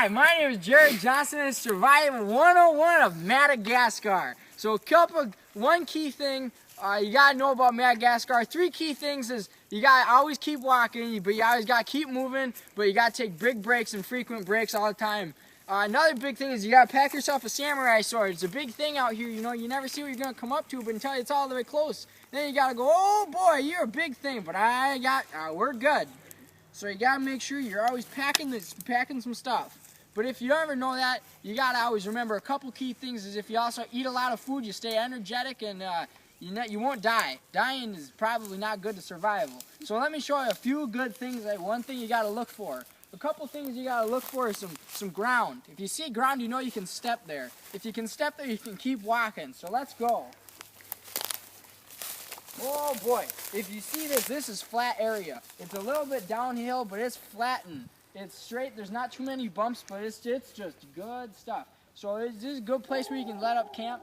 Hi, my name is Jared Johnson and it's Survival 101 of Madagascar. So one key thing you gotta know about Madagascar. 3 key things is you gotta always keep walking, but you always gotta keep moving, but you gotta take big breaks and frequent breaks all the time. Another big thing is you gotta pack yourself a samurai sword. It's a big thing out here, you know, you never see what you're gonna come up to, but until it's all the way close. Then you gotta go, oh boy, you're a big thing, but we're good. So you gotta make sure you're always packing some stuff. But if you ever know that, you gotta always remember a couple key things is if you also eat a lot of food, you stay energetic and you won't die. Dying is probably not good to survival. So let me show you a few good things. One thing you gotta look for. A couple things you gotta look for is some ground. If you see ground, you know you can step there. If you can step there, you can keep walking. So let's go. Oh boy, if you see this is flat area. It's a little bit downhill, but it's flattened. It's straight, there's not too many bumps, but it's just good stuff. So this is a good place where you can let up camp.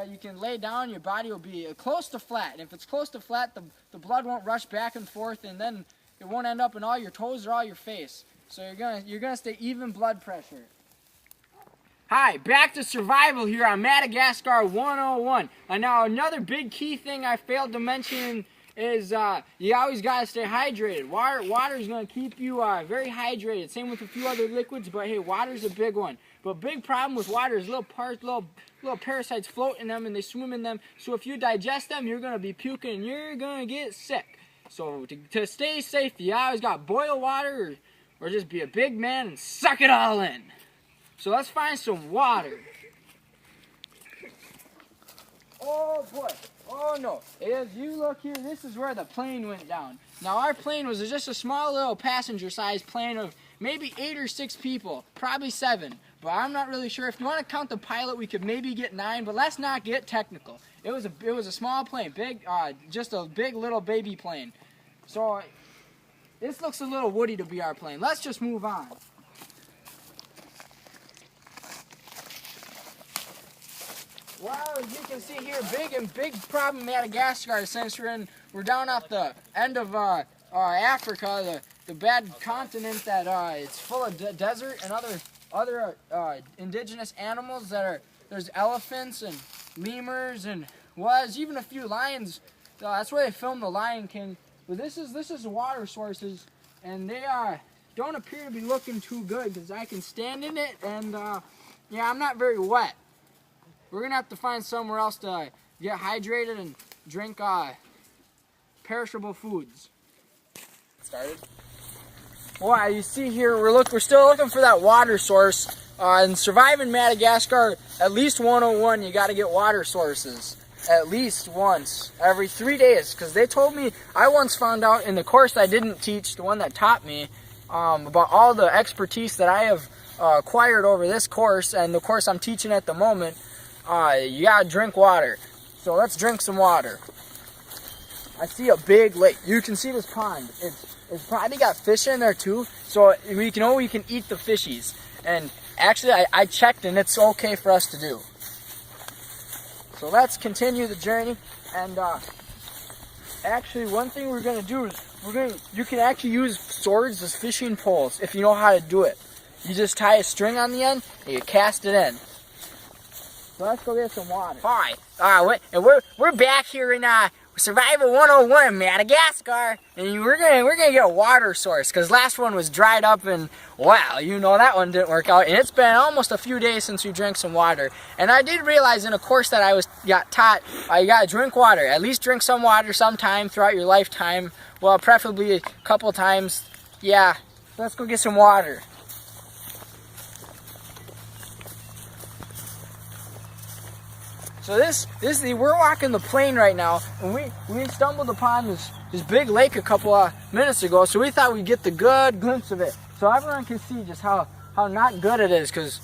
You can lay down, your body will be close to flat. And if it's close to flat, the blood won't rush back and forth, and then it won't end up in all your toes or all your face. So you're gonna stay even blood pressure. Hi, back to survival here on Madagascar 101. And now another big key thing I failed to mention is you always gotta stay hydrated. Water is gonna keep you very hydrated. Same with a few other liquids, but hey, water's a big one. But big problem with water is little parasites float in them and they swim in them. So if you digest them, you're gonna be puking and you're gonna get sick. So to stay safe, you always gotta boil water or just be a big man and suck it all in. So let's find some water. Oh boy, oh no. As you look here, this is where the plane went down. Now our plane was just a small little passenger sized plane of maybe 8 or 6 people, probably 7. But I'm not really sure. If you want to count the pilot, we could maybe get 9, but let's not get technical. It was a small plane, just a big little baby plane. So this looks a little woody to be our plane. Let's just move on. Well, as you can see here, big problem in Madagascar since we're down at the end of Africa, the bad continent that it's full of desert and other indigenous animals there's elephants and lemurs and there's even a few lions. That's where they filmed The Lion King. But this is water sources, and they don't appear to be looking too good because I can stand in it and yeah, I'm not very wet. We're going to have to find somewhere else to get hydrated and drink perishable foods. Started? Well, you see here, we're still looking for that water source. And surviving Madagascar, at least 101, you got to get water sources. At least once every 3 days. Because they told me, I once found out in the course I didn't teach, the one that taught me, about all the expertise that I have acquired over this course and the course I'm teaching at the moment. You gotta drink water. So let's drink some water. I see a big lake. You can see this pond. It's probably got fish in there too. So we can eat the fishies. And actually I checked and it's okay for us to do. So let's continue the journey. And actually one thing we're gonna do is you can actually use swords as fishing poles if you know how to do it. You just tie a string on the end and you cast it in. So let's go get some water. Hi, and we're back here in Survival 101 in Madagascar, and we're gonna get a water source because last one was dried up, and wow, you know that one didn't work out. And it's been almost a few days since we drank some water. And I did realize in a course that I got taught, you gotta drink water. At least drink some water sometime throughout your lifetime. Well, preferably a couple times. Yeah, let's go get some water. So we're walking the plain right now, and we stumbled upon this big lake a couple of minutes ago, so we thought we'd get the good glimpse of it, so everyone can see just how not good it is, because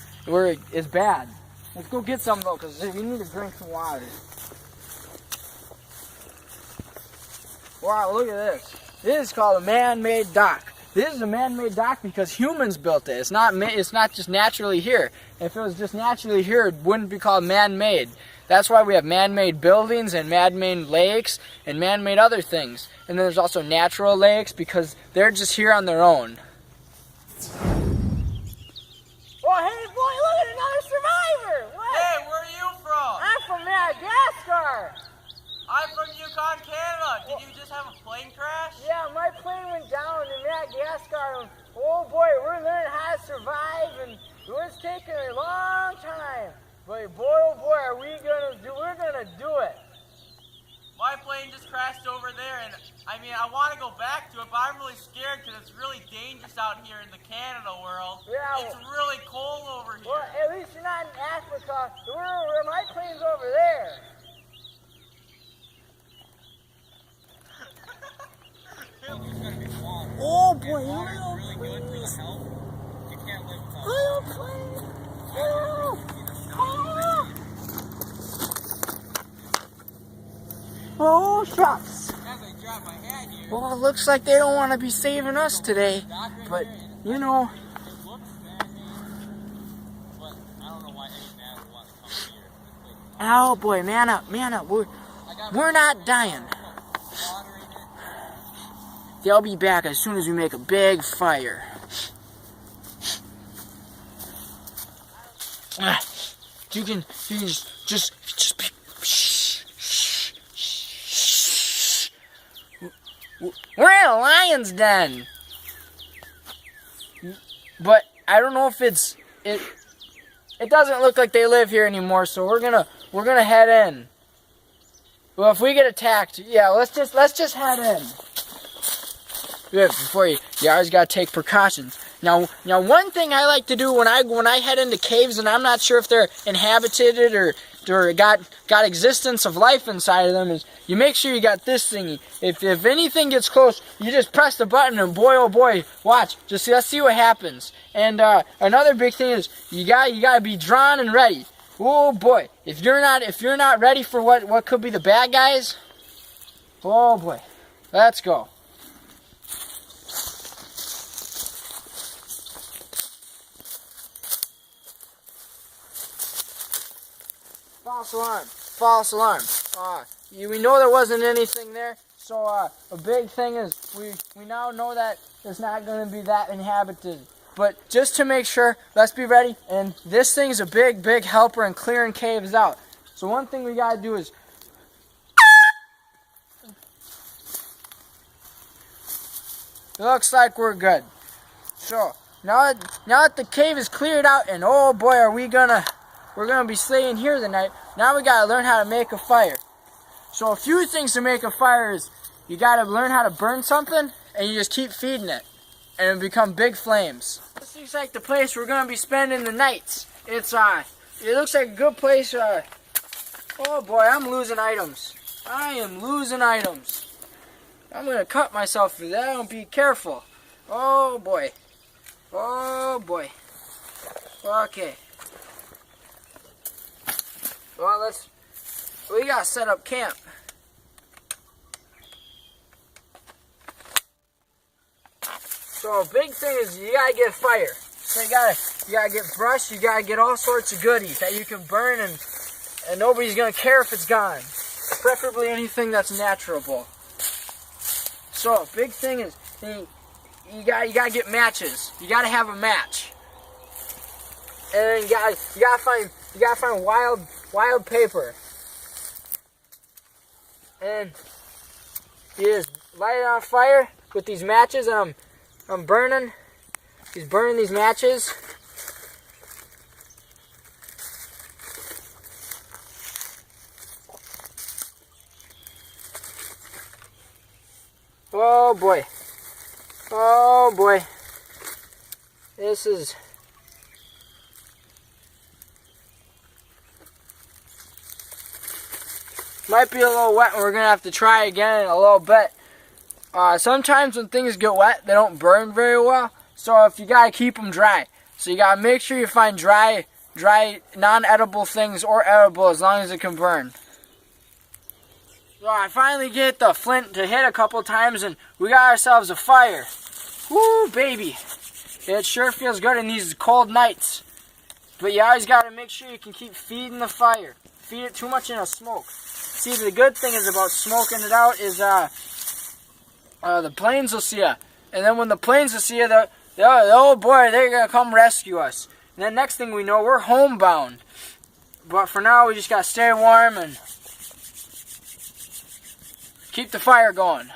it's bad. Let's go get some though, because we need to drink some water. Wow, look at this. This is called a man-made dock. This is a man-made dock because humans built it. It's not just naturally here. If it was just naturally here, it wouldn't be called man-made. That's why we have man-made buildings and man-made lakes and man-made other things. And then there's also natural lakes because they're just here on their own. But boy, oh boy, we're gonna do it. My plane just crashed over there, and I mean, I want to go back to it, but I'm really scared because it's really dangerous out here in the Canada world. Yeah, it's really cold over here. Well, at least you're not in Africa. My plane's over there. Oh boy, little really good for the health. You can't live without little plane. Oh, shucks. Well, it looks like they don't want to be saving us today. But, you know. Oh, boy, man up, man up. We're not dying. They'll be back as soon as we make a big fire. You can just be. We're in a lion's den. But I don't know if it doesn't look like they live here anymore, so we're gonna head in. Well, if we get attacked, yeah, let's just head in. Good, before you always gotta take precautions. Now one thing I like to do when I head into caves and I'm not sure if they're inhabited or got existence of life inside of them is you make sure you got this thingy. If anything gets close, you just press the button and boy oh boy, watch. Let's see what happens. And another big thing is you gotta be drawn and ready. Oh boy, if you're not ready for what could be the bad guys, oh boy, let's go. False alarm. We know there wasn't anything there, so a big thing is we now know that it's not going to be that inhabited. But just to make sure, let's be ready. And this thing is a big helper in clearing caves out. So one thing we got to do is it looks like we're good. So now that the cave is cleared out, and oh boy, we're gonna be staying here tonight. Now we gotta learn how to make a fire. So a few things to make a fire is you gotta learn how to burn something, and you just keep feeding it, and it'll become big flames. This looks like the place we're gonna be spending the nights. It looks like a good place. Oh boy, I'm losing items. I am losing items. I'm gonna cut myself for that. Don't be careful. Oh boy. Oh boy. Okay. Well, we gotta set up camp. So a big thing is you gotta get fire. So you gotta get brush, you gotta get all sorts of goodies that you can burn and nobody's gonna care if it's gone. Preferably anything that's naturable. So a big thing is you gotta get matches. You gotta have a match. And you gotta find wild paper. And you just light it on fire with these matches. I'm burning. He's burning these matches. Oh boy. Oh boy. This is... might be a little wet and we're going to have to try again in a little bit. Sometimes when things get wet, they don't burn very well. So if you got to keep them dry. So you got to make sure you find dry, non-edible things or edible as long as it can burn. So I finally get the flint to hit a couple times and we got ourselves a fire. Woo, baby. It sure feels good in these cold nights. But you always got to make sure you can keep feeding the fire. Feed it too much in a smoke. See, the good thing is about smoking it out is the planes will see you. And then when the planes will see you, oh boy, they're going to come rescue us. And then next thing we know, we're homebound. But for now, we just got to stay warm and keep the fire going.